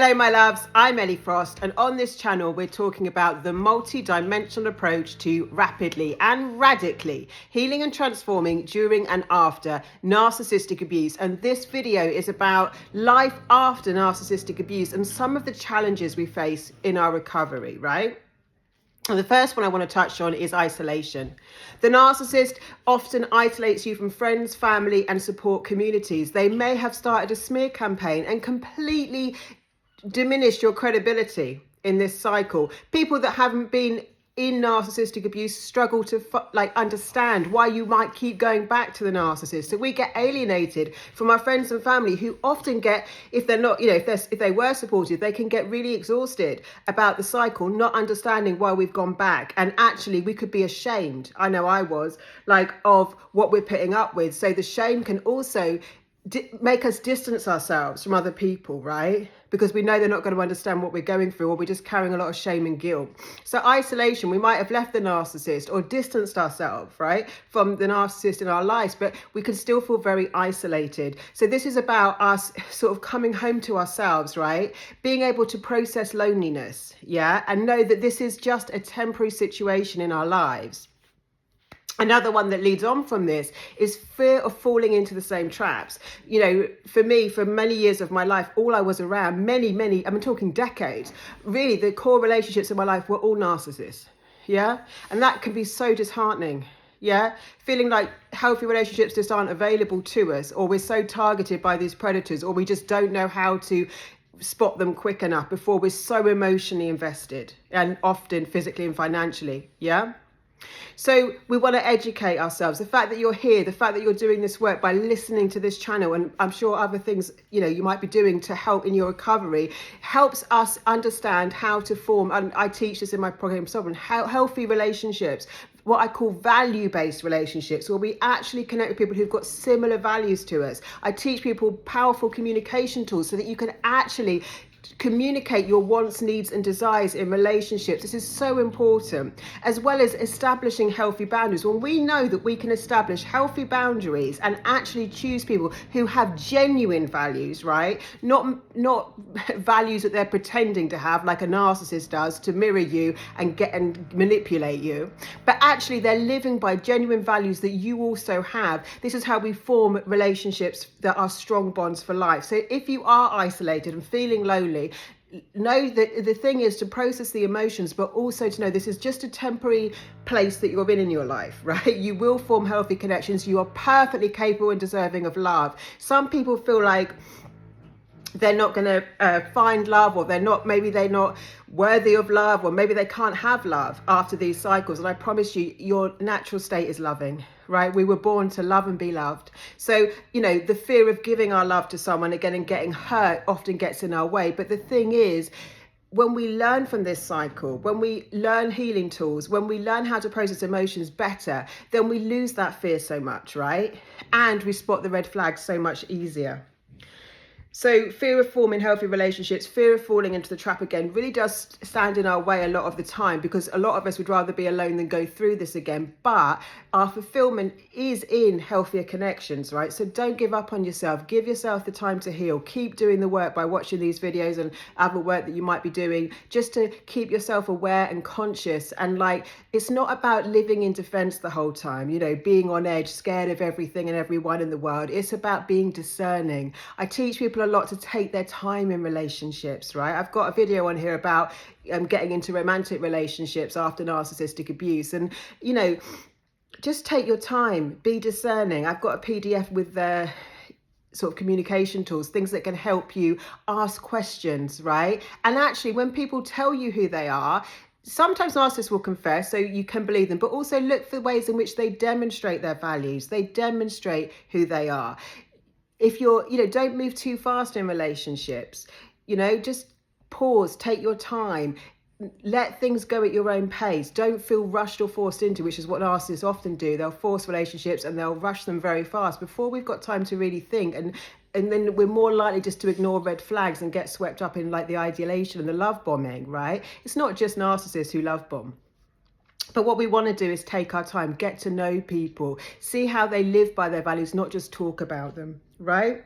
Hello my loves, I'm Ellie Frost, and on this channel we're talking about the multi-dimensional approach to rapidly and radically healing and transforming during and after narcissistic abuse. And this video is about life after narcissistic abuse and some of the challenges we face in our recovery, right? And the first one I want to touch on is isolation. The narcissist often isolates you from friends, family, and support communities. They may have started a smear campaign and completely diminished your credibility in this cycle. People that haven't been in narcissistic abuse struggle to understand why you might keep going back to the narcissist. So we get alienated from our friends and family, who often get, if they're not, if they were supportive, they can get really exhausted about the cycle, not understanding why we've gone back. And actually we could be ashamed, I know I was, of what we're putting up with. So the shame can also make us distance ourselves from other people, right? Because we know they're not going to understand what we're going through, or we're just carrying a lot of shame and guilt. So isolation, we might have left the narcissist or distanced ourselves, right, from the narcissist in our lives, but we can still feel very isolated. So this is about us sort of coming home to ourselves, right? Being able to process loneliness, yeah, and know that this is just a temporary situation in our lives. Another one that leads on from this is fear of falling into the same traps. For me, for many years of my life, all I was around, I'm talking decades, really the core relationships in my life were all narcissists. Yeah. And that can be so disheartening. Yeah. Feeling like healthy relationships just aren't available to us, or we're so targeted by these predators, or we just don't know how to spot them quick enough before we're so emotionally invested, and often physically and financially. Yeah. So we want to educate ourselves. The fact that you're here, the fact that you're doing this work by listening to this channel, and I'm sure other things, you might be doing to help in your recovery, helps us understand how to form, and I teach this in my program, healthy relationships, what I call value-based relationships, where we actually connect with people who've got similar values to us. I teach people powerful communication tools so that you can actually communicate your wants, needs and desires in relationships. This is so important, as well as establishing healthy boundaries. When we know that we can establish healthy boundaries and actually choose people who have genuine values, right? Not values that they're pretending to have, like a narcissist does, to mirror you and manipulate you, but actually they're living by genuine values that you also have. This is how we form relationships that are strong bonds for life. So if you are isolated and feeling lonely, know that the thing is to process the emotions, but also to know this is just a temporary place that you're in your life, right? You will form healthy connections. You are perfectly capable and deserving of love. Some people feel like they're not going to find love, or maybe they're not worthy of love, or maybe they can't have love after these cycles. And I promise you, your natural state is loving, right? We were born to love and be loved. So, the fear of giving our love to someone again and getting hurt often gets in our way. But the thing is, when we learn from this cycle, when we learn healing tools, when we learn how to process emotions better, then we lose that fear so much, right? And we spot the red flags so much easier. So fear of forming healthy relationships, fear of falling into the trap again, really does stand in our way a lot of the time, because a lot of us would rather be alone than go through this again. But our fulfillment is in healthier connections, right? So don't give up on yourself. Give yourself the time to heal. Keep doing the work by watching these videos and other work that you might be doing, just to keep yourself aware and conscious. And it's not about living in defense the whole time, being on edge, scared of everything and everyone in the world. It's about being discerning. I teach people a lot to take their time in relationships, right? I've got a video on here about getting into romantic relationships after narcissistic abuse, and just take your time, be discerning. I've got a PDF with the sort of communication tools, things that can help you ask questions, right? And actually, when people tell you who they are, sometimes narcissists will confess, so you can believe them, but also look for the ways in which they demonstrate their values, they demonstrate who they are. If you're, don't move too fast in relationships, just pause, take your time, let things go at your own pace. Don't feel rushed or forced into, which is what narcissists often do. They'll force relationships and they'll rush them very fast before we've got time to really think. And then we're more likely just to ignore red flags and get swept up in the ideation and the love bombing, right? It's not just narcissists who love bomb. But what we want to do is take our time, get to know people, see how they live by their values, not just talk about them, right?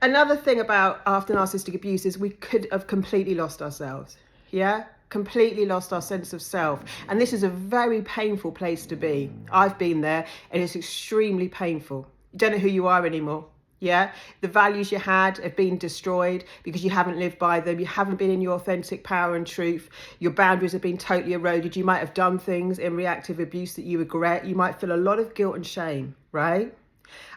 Another thing about after narcissistic abuse is we could have completely lost ourselves. Yeah, completely lost our sense of self. And this is a very painful place to be. I've been there, and it's extremely painful. You don't know who you are anymore. Yeah, the values you had have been destroyed because you haven't lived by them. You haven't been in your authentic power and truth. Your boundaries have been totally eroded. You might have done things in reactive abuse that you regret. You might feel a lot of guilt and shame, right?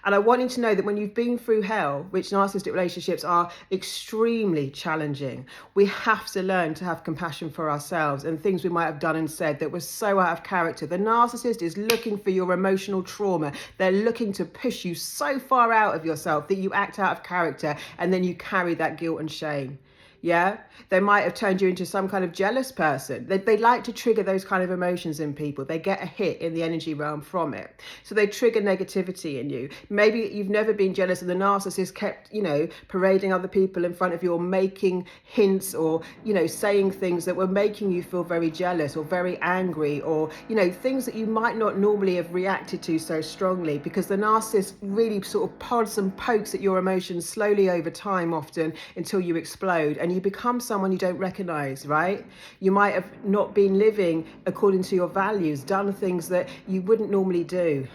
And I want you to know that when you've been through hell, which narcissistic relationships are extremely challenging, we have to learn to have compassion for ourselves and things we might have done and said that were so out of character. The narcissist is looking for your emotional trauma. They're looking to push you so far out of yourself that you act out of character, and then you carry that guilt and shame. Yeah, they might have turned you into some kind of jealous person. They like to trigger those kind of emotions in people. They get a hit in the energy realm from it. So they trigger negativity in you. Maybe you've never been jealous and the narcissist kept, parading other people in front of you, or making hints, or, saying things that were making you feel very jealous or very angry, or, things that you might not normally have reacted to so strongly, because the narcissist really sort of pods and pokes at your emotions slowly over time, often until you explode. And you become someone you don't recognize, right? You might have not been living according to your values, done things that you wouldn't normally do.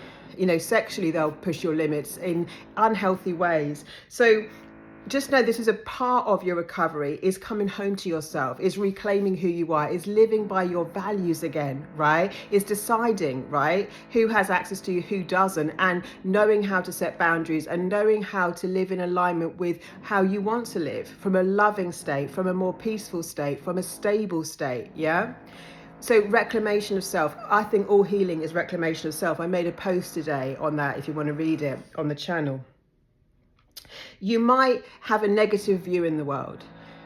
Sexually, they'll push your limits in unhealthy ways. So just know this is a part of your recovery, is coming home to yourself, is reclaiming who you are, is living by your values again, right? Is deciding, right, who has access to you, who doesn't, and knowing how to set boundaries and knowing how to live in alignment with how you want to live, from a loving state, from a more peaceful state, from a stable state, yeah? So reclamation of self, I think all healing is reclamation of self. I made a post today on that if you want to read it on the channel. You might have a negative view in the world,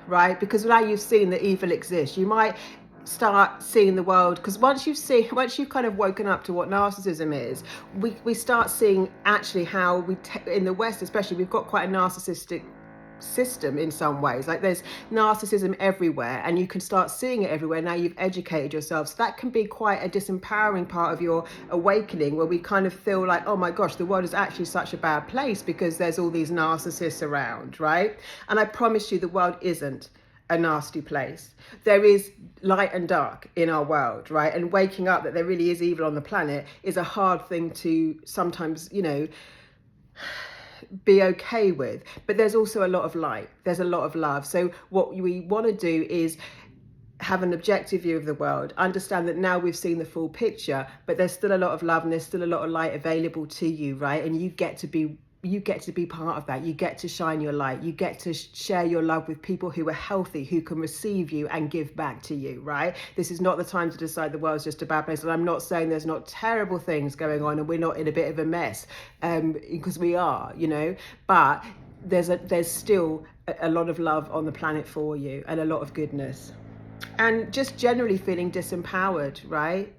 right? Because now you've seen that evil exists. You might start seeing the world, because once you've kind of woken up to what narcissism is, we start seeing actually how in the West especially, we've got quite a narcissistic system in some ways. Like there's narcissism everywhere, and you can start seeing it everywhere now you've educated yourself. So that can be quite a disempowering part of your awakening, where we kind of feel like, oh my gosh, the world is actually such a bad place because there's all these narcissists around, right? And I promise you, the world isn't a nasty place. There is light and dark in our world, right? And waking up that there really is evil on the planet is a hard thing to sometimes, be okay with. But there's also a lot of light, there's a lot of love. So what we want to do is have an objective view of the world, understand that now we've seen the full picture, but there's still a lot of love and there's still a lot of light available to you, right? And you get to be part of that. You get to shine your light. You get to share your love with people who are healthy, who can receive you and give back to you, right? This is not the time to decide the world's just a bad place. And I'm not saying there's not terrible things going on and we're not in a bit of a mess, because we are, but there's still a lot of love on the planet for you, and a lot of goodness, and just generally feeling disempowered, right?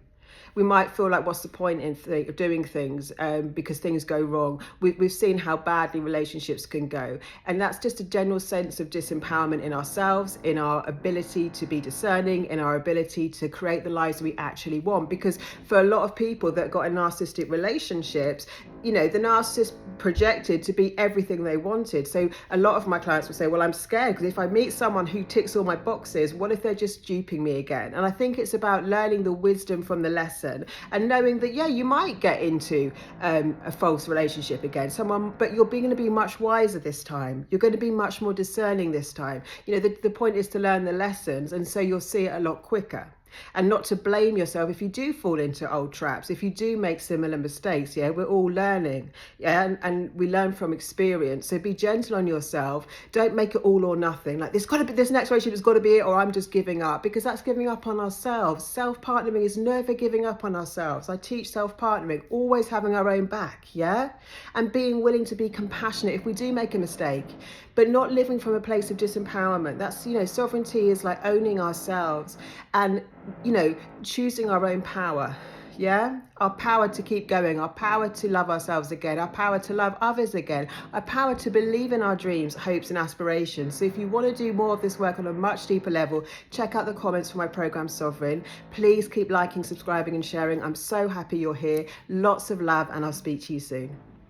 We might feel like, what's the point in doing things because things go wrong. We've seen how badly relationships can go. And that's just a general sense of disempowerment in ourselves, in our ability to be discerning, in our ability to create the lives we actually want. Because for a lot of people that got in narcissistic relationships, the narcissist projected to be everything they wanted. So a lot of my clients will say, well, I'm scared because if I meet someone who ticks all my boxes, what if they're just duping me again? And I think it's about learning the wisdom from the lesson and knowing that, yeah, you might get into a false relationship again, but you're going to be much wiser this time. You're going to be much more discerning this time. The point is to learn the lessons, and so you'll see it a lot quicker. And not to blame yourself if you do fall into old traps, if you do make similar mistakes. Yeah, we're all learning, yeah, and we learn from experience. So be gentle on yourself. Don't make it all or nothing. Like this next relationship has got to be it, or I'm just giving up, because that's giving up on ourselves. Self-partnering is never giving up on ourselves. I teach self-partnering, always having our own back, yeah, and being willing to be compassionate if we do make a mistake, but not living from a place of disempowerment. That's, sovereignty is like owning ourselves and, choosing our own power. Yeah, our power to keep going, our power to love ourselves again, our power to love others again, our power to believe in our dreams, hopes and aspirations. So if you want to do more of this work on a much deeper level, check out the comments for my program Sovereign. Please keep liking, subscribing and sharing. I'm so happy you're here. Lots of love, and I'll speak to you soon.